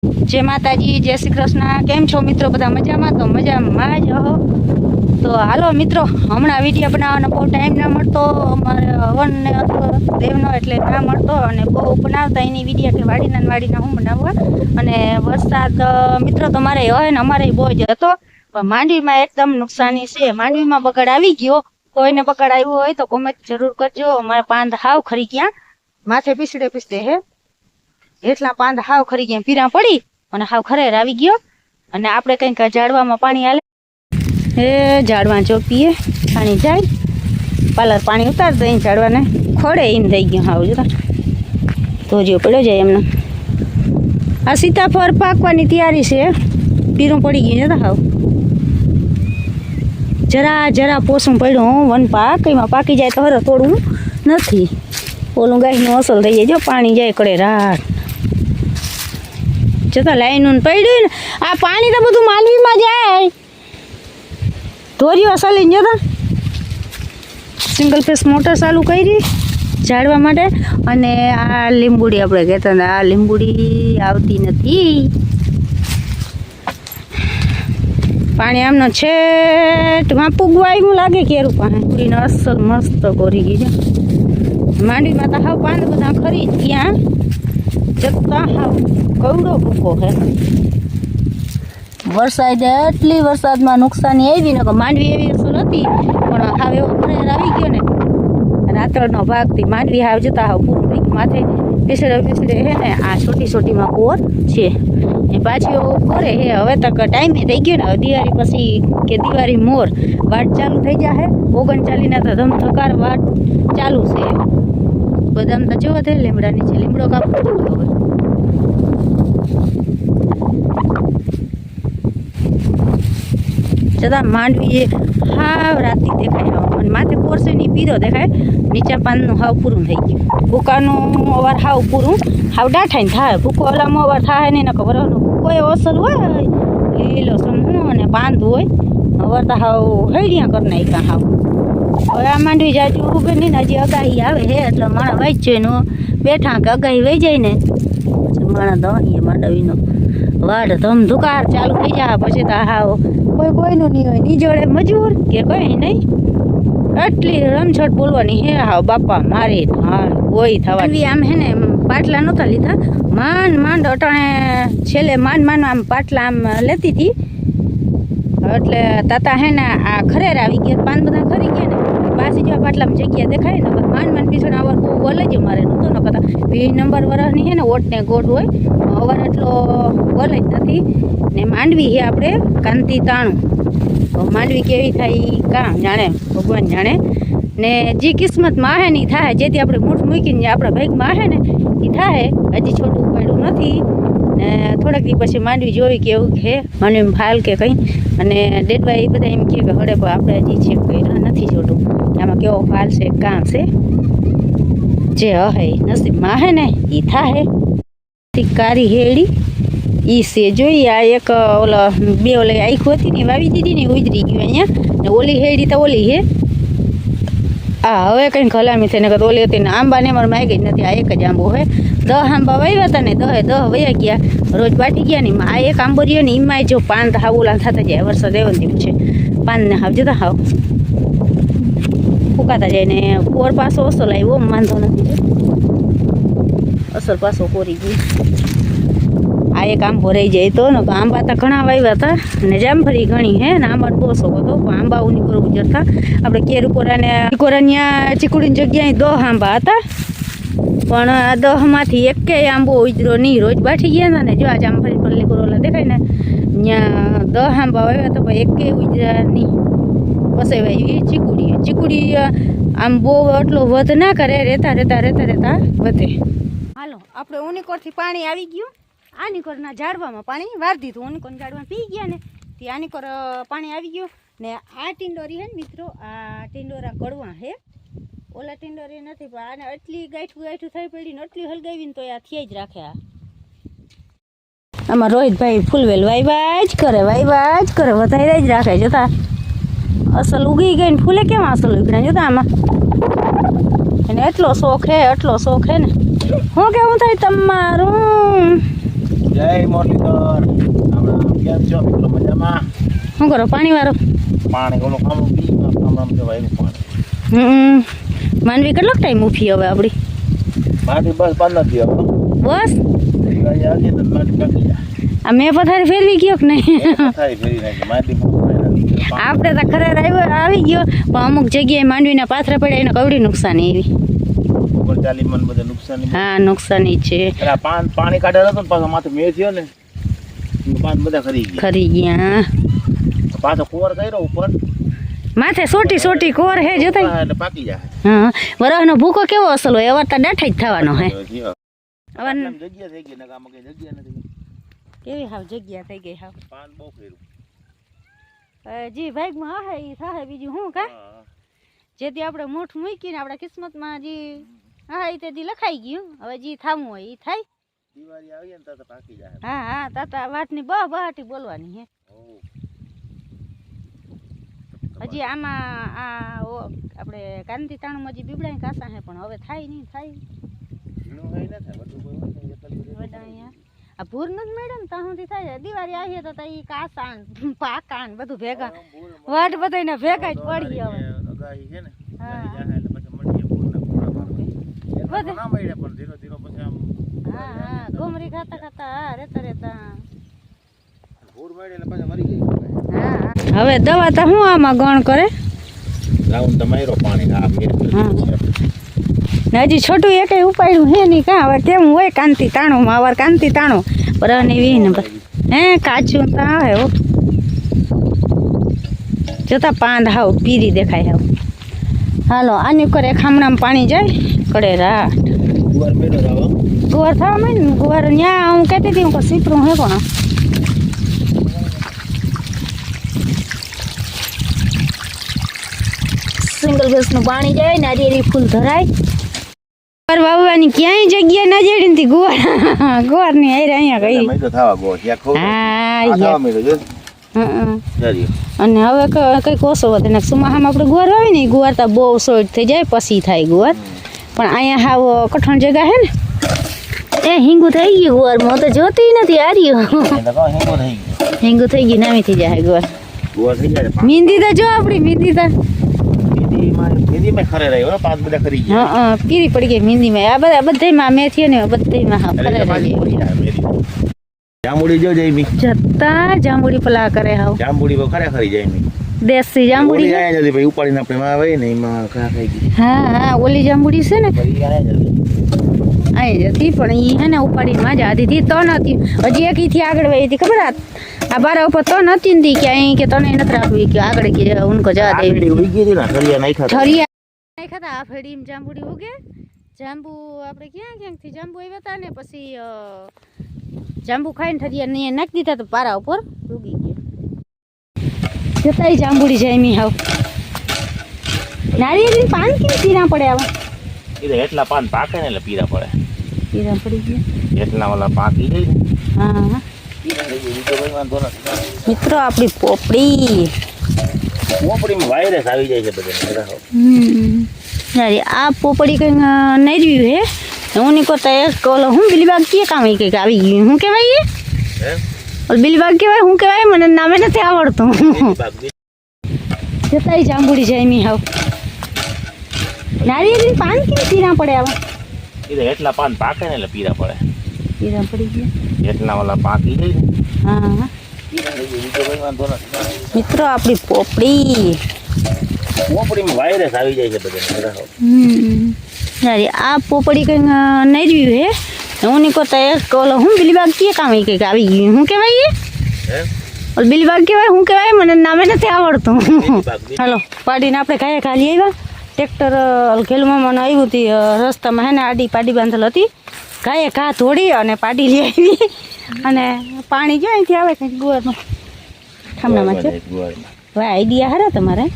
जय माताजी, जय श्री कृष्ण। केम छो मित्रों? बधा मजामां? तो मजामां ज हो। तो हालो मित्रों, हमणां विडियो बनावવાનો बहु टाइम न मळतो, अमारे हवन ने देवनो एटले ना मळतो अने बहु बनावता एनी विडियो के वाडीना हुं बनाववा। अने वरसाद मित्रों तमारे होय ने अमारे बહુ જ હતો, પણ માંડવીમાં એકદમ નુકસાની છે। માંડવીમાં બગાડ આવી ગયો, કોઈને બગાડ આવ્યો હોય તો કોમેન્ટ જરૂર કરજો। અમારા પાંદ હાવ ખરી ગયા, માથે પીસડે હે એટલા પાંદ હાવ ખરી ગયા, પીરા પડી અને હાવ ખરેર આવી ગયો। અને આપણે કંઈક ઝાડવામાં પાણી હાલે એ ઝાડવા જો પીએ પાણી જાય, પાલર પાણી ઉતાર દઈ ઝાડવાને ખોડે એમ થઈ ગયું હાવ જોતા ધોરીઓ પડ્યો જાય એમને। આ સીતાફળ પાકવાની તૈયારી છે, પીરું પડી ગયું જોતા હાવ જરા જરા પોસું પડ્યું વન પાક, એમાં પાકી જાય તો હરો તોડવું નથી, ઓલું ગાયનું અસલ થઈ જાય જો પાણી જાય કડે રાત જતા લાઈન પડ્યું ને। આ પાણી તો બધું માંડવીમાં જાય, ધોરીઓ અસલીને જતા સિંગલ ફેસ મોટર ચાલુ કરી ઝાડવા માટે। અને આ લીંબુડી આપણે કહેતા હતા, આ લીંબુડી આવતી નથી, પાણી આમનો છેટમાં પૂગવા આવ્યું લાગે કેરું પાણી પૂરીને અસલ મસ્ત કોરી ગઈ છે। માંડવીમાં તો હાવ પાંદ બધા ખરી જ ગયા જતા, હાવ કવડો ભૂકો છે। વરસાદ એટલી વરસાદમાં નુકસાની આવી ને કે માંડવી એવી અસર હતી, પણ હાવ એવો ખરેર આવી ગયો ને રાતળનો ભાગથી માંડવી હાવ જતા હાવ પૂરું થઈ ગયું। માથે પીસડે હે ને આ છોટીમાં કોર છે એ પાછી કોરે હે। હવે તક ટાઈમે થઈ ગયો ને, દિવાળી પછી કે દિવાળી મોર વાટ ચાલુ થઈ જાય, 39 તો ધમધકાર વાટ ચાલુ છે। બદામ તો જોવો છે લીમડાની છે, લીમડો કાપવો હવે જતા માંડવી હાવ રાતી દેખાય અને માથે પોરસેની પીરો દેખાય, નીચે પાનનું હાવ પૂરું થઈ ગયું। ભૂકાનું અવાર હાવ પૂરું હાવ ડાઠાઈને થાય, ભૂકો ઓલામાં અવાર થાય નહીં, ખબર ભૂકો એવો અસર હોય લીલો સમૂહ અને પાંદ હોય, અવાર તો હાવ હૈડિયા કરી નાખ્યા હાવ। હવે આ માંડવી જાજુ ઉભે નહીં ને, હજી અગાહી આવે હે એટલે માણા વાંચજો ને બેઠા કે અગાહી વહી જાય ને માણા તો અહીંયા માંડવીનો વાડ ધમધુકાર ચાલુ થઈ જાય, પછી તો હાવ કોઈનું નહીં હોય, ની જોડે મજૂર કે કઈ નહીં, એટલી રમઝટ બોલવાની હે હાવ બાપા મારી હાલ હોય થવાની। આમ હે ને પાટલા નહોતા લીધા, માંડ અટાણે છેલ્લે માંડ આમ પાટલા આમ લેતી હતી એટલે તાતા હે ને આ ખરેર આવી ગયા, પાન બધા ખરી ગયા ને પાછી જેવા પાટલામાં જગ્યા દેખાય ને માંડ પીછળ અવાર બહુ બોલે જ મારે નહોતો ન કરતા। 20 નંબર વરસની હે ને ઓટ ને ગોટ હોય, અવાર એટલો બોલે જ નથી ને। માંડવી હે આપણે કાંતિ તાણું, માંડવી કેવી થાય કાં જાણે ભગવાન જાણે ને, જે કિસ્મતમાં આવે ને એ થાય, જેથી આપણે મૂઠ મૂકીને જે આપણા ભાગમાં આવે ને એ થાય। હજી છોટું પડ્યું નથી ને થોડાક દી પછી માંડવી જોઈ કે એવું છે માંડવી ફાલ કે કંઈ, અને ડેડવા એ બધા એમ કહે કે હડે પણ આપણે હજી છે કર્યા નથી છોટું, આમાં કેવો ફાલ છે કાં છે, જે હે નસીબમાં હે ને એ થાય। કારી હેડી ઈ છે જોઈ, આ એક ઓલા બે ઓલી આખું હતી ને વાવી દીધી ને ઉજરી ગયું અહીંયા ને, ઓલી હેડી તો ઓલી હે આ હવે કંઈક હલામી થઈને કે ઓલી હતી ને આંબાને અમારે માગી જ નથી, આ એક જ આંબો હે। 10 આંબા વાવ્યા હતા ને 10 વયા ગયા, રોજ બાટી ગયા ને આ એક આંબો રહ્યો ને એમાં જો પાન તો હાવ ઓલા થતા જાય, વરસાદ એવો ને છે પાનને હાવ જતા હાવ ફૂંકાતા જાય ને કોર પાસો અસલ આવ્યો વાંધો નથી, અસલ પાસો કોરી ગયું। આ એક આંબો રહી જાય તો ને આંબા તો ઘણા વાવ્યા હતા ને જામફળી ઘણી હે ને આંબા બહુ શોખ હતો, પણ આંબા ઉની પર ગુજરતા આપણે કેરુકોરાને ત્યાં ચીકુડીની જગ્યાએ 10 આંબા હતા, પણ આ 10માંથી એકેય આંબો ઉજરો નહીં, રોજ બાઠી ગયા હતા ને જો આ જામફળી પર લીકોરોલા દેખાય ને ત્યાં 10 આંબા વાવ્યા હતા પણ એકેય ઉજરા નહીં, પછી વાવી ચીકુડી આમ બહુ એટલો વધ ના કરે, રહેતા વધે। હાલો આપણે ઉનીકોરથી પાણી આવી ગયું, આનીકોરના ઝાડવામાં પાણી વારી દીધું, ઉનીકોરના ઝાડમાં પી ગયા ને તે આનીકોર પાણી આવી ગયું ને। આ ટીંડોરી હે ને મિત્રો, આ ટીંડોરા કડવા હે, ઓલા ટીંડોરી નથી, પણ આને એટલી ગાંઠું થઈ પડી ને એટલી હલગાવીને તો આ થઈ જ રાખે। આમાં રોહિતભાઈ ફૂલવેલ વાયવા જ કરે વધારે જ રાખે, જોતા અસલ ઉગી ગઈ ને ફૂલે કેમ અસલ ઉગડ્યા જોતા આમાં, એને એટલો શોખ હે ને। હું કેવું થાય તમારું જય મોરલીધર. આપણે કેમ છો મિત્રો? મજામાં? શું કરો પાણીવાળો? પાણી ઓલું ખામણું પી આમ જવાય એનું પાણી. માનવી કેટલો ટાઈમ ઊભી હવે આપણી? માટી બસ 15 દી હવે. બસ ગાય આવી તો માટી પાકી જાય. આ મેં પથારી ફેરવી ગયો કે નહીં? પથારી ફેરી નાખી માટી પાકી. આપણે તો ખરેખર આવી ગયો પણ અમુક જગ્યાએ માંડવીના પાથરા પડ્યા એને કવડી નુકસાની એવી. ઉપર 40 મણ બધે નુકસાની. હા નુકસાની છે. એટલે પાણી કાઢેલો હતો ને પાછો માથે મેં થયો ને પાન બધા ખરી ગયા. પાછો કુંવર કર્યો ઉપર માથે સોટી કોર હે જોતા એટલે પાકી જાય. હા વરહનો ભૂકો કેવો અસલ હોય અવાર તો દાઠા જ થવાનો હે. જગ્યા થઈ ગઈ ને આમાં કઈ જગ્યા નથી. કેવી હાવ જગ્યા થઈ ગઈ હાવ. પાન બહુ ફેરું. જી ભાગમાં હે ઈ થાહે બીજું શું કા? જેથી આપણે મોઠ મૂકીને આપણા કિસ્મતમાં જી હા એ તેથી લખાઈ ગયું. હવે જી થામું હોય ઈ થાય. દિવાળી આવી ને તો પાકી જાય. હા હા તાતા વાતની બહાટી બોલવાની હે. હજી આમાં આપણે કાંતિ તાણુમાં હજી બીબડાઈ કાસા હે પણ હવે થાય નહીં થાય. આ ભૂર નથી મેડમ ત્યાં સુધી થાય. દિવાળી આવીએ તો ઈ કાસા પાકા ને બધું ભેગા વાટ બધાને ભેગા જ પડી હવે. હા ઘુમરી ખાતા ખાતા રેતા હવે દવા તો શું આમાં ગણ કરે? હજી છોટું એક ઉપાડ્યું હે નહીં કા? હવે કેમ હોય કાંતિ તાણું માં અવાર કાંતિ તાણું બરાની વીન હે કાચું તા હે જોતા પાંદ હાવ પીરી દેખાય હાવ. હાલો આની કરે ખામણામાં પાણી જાય કડે રાટ ગુવાર થવા માંડ ને ગુવાર ન્યા હું કહેતી હતી હું સીપરું હે પણ સિંગલ બેસનું પાણી જાય નારિયેળી ફૂલ ધરાય. ગુવાર વાવવાની ક્યાંય જગ્યા ના જડી નથી. ગુવાર ની હારે અહીંયા ગઈ. અને હવે કઈક ઓછો વધે ને સુમાહામાં આપણે ગુવાર વાવી ને ગુવાર તો બહુ સોટ થઈ જાય પછી થાય ગુવાર. પણ અહીંયા હાવ કઠણ જગા હે ને એ હિંગુ થઈ ગયું ગુવારમાં તો જોતી નથી આર્યું. હિંગુ થઈ ગયું નામી થઈ જાય ગુવાર. મીંદી તો જો આપણી મીંદી તો પીરી પડી ગઈ મીંદીમાં. આ બધામાં મેથી ને બધામાં ખરે રહી. જાંબુડી જો જઈ જતા જાંબુડી પલા કરે હાવ. જાંબુડી ખરેખર જાય દેશી જાંબુડી ભાઈ ઉપાડીને આપણે માં આવે ને એમાં ખા ખાઈ ગઈ. હા ઓલી જાંબુડી છે ને આઈ જતી પણ ઈ હે ને ઉપાડીને માં જાતી હતી તો નથી. હજી એક થી આગળ વહી હતી ખબર આ બારા ઉપર તો નથી ને કે અહીં કે તને નથી રાખવી કે આગળ કે ઉनको જા દે ઉગી ગઈ ને ઠરિયા નાખ્યા હતા. આ ફેડીમાં જાંબુડી ઉગે. જાંબુ આપણે ક્યાંથી જાંબુ આવ્યા હતા ને પછી જાંબુ ખાઈને ઠરિયા ને નાખી દીધા તો પારા ઉપર ઉગી ગયા. જતાય જાંબુડી જાય મી હાવ. નારિયેળી પાન કેમ પીરા પડે આવા? એ એટલા પાન પાકે ને એટલે પીરા પડે. પીરા પડી ગયા એટલા વાલા પાકી જાય ને. હા મિત્રો આપણી પોપડી વાયરસ આવી જાય છે બધે. આ પોપડી કઈ નર્યું હે હું નહીં કરતા એક ઓલો હું બિલીબાગ કે કામ કંઈક આવી ગયું. શું કહેવાય એ બિલીબાગ કહેવાય? શું કહેવાય મને નામે નથી આવડતું. જતાય જાંબુડી જાય મી હાવ. નારિયેળી પાન કેમ પીરા પડે આવા? એ એટલા પાન પાકે ને એટલે પીરા પડે. પીરા પડી ગયા એટલા વાલા પાકી જાય ને. હા મિત્રો આપણી પોપડી વાયરસ આવી જાય છે બધે. આ પોપડી કઈ નર્યું હે હું નહીં કરતા એક ઓલો હું બિલીબાગ કે કામ કંઈક આવી ગયું. શું કહેવાય એ બિલીબાગ કહેવાય? શું કહેવાય મને નામે નથી આવડતું. હાલો પાડીને આપણે કાંઈ ખાલી આવ્યા. ટ્રેક્ટર ખેલમાં આવ્યું હતી રસ્તામાં હે ને આડી પાડી બાંધેલ હતી. ગાયે ઘા ધોડી અને પાડી લઈ આવી અને પાણી જો અહીંથી આવે કંઈક ગુવારમાં ખામણામાં છે. હવે આઈડિયા હારા તમારે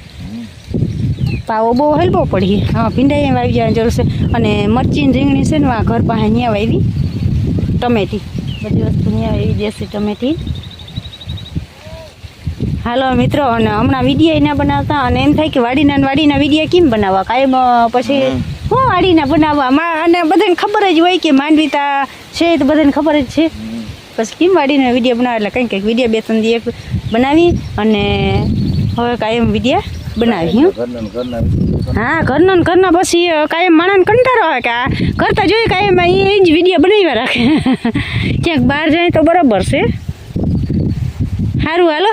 પાવો બહુ હલવો પડી. હા ભીંડાઈ વાવી જવાની જરૂર છે. અને મરચીની રીંગણી છે ને ઘર પાસે ત્યાં વાવી ટમેટી બધી વસ્તુ ત્યાં વાવી દેશી ટમેટી. હાલો મિત્રો અને હમણાં વિડીયો ના બનાવતા અને એમ થાય કે વાડીના વિડીયો કેમ બનાવવા કાયમ પછી હું વાડીના બનાવવા અને બધાને ખબર જ હોય કે માંડવીતા છે તો બધાને ખબર જ છે પછી હિમવાડીનો વિડીયો બનાવે એટલે કંઈક કંઈક વિડીયો 2-3 દી એક બનાવી અને હવે કાયમ વિડીયો બનાવી હા ઘરના પછી કાયમ માણસને કંટાળો આવે કે આ કરતા જોઈએ કાયમ એ જ વિડીયો બનાવ્યા રાખે ક્યાંક બહાર જાય તો બરાબર છે સારું હાલો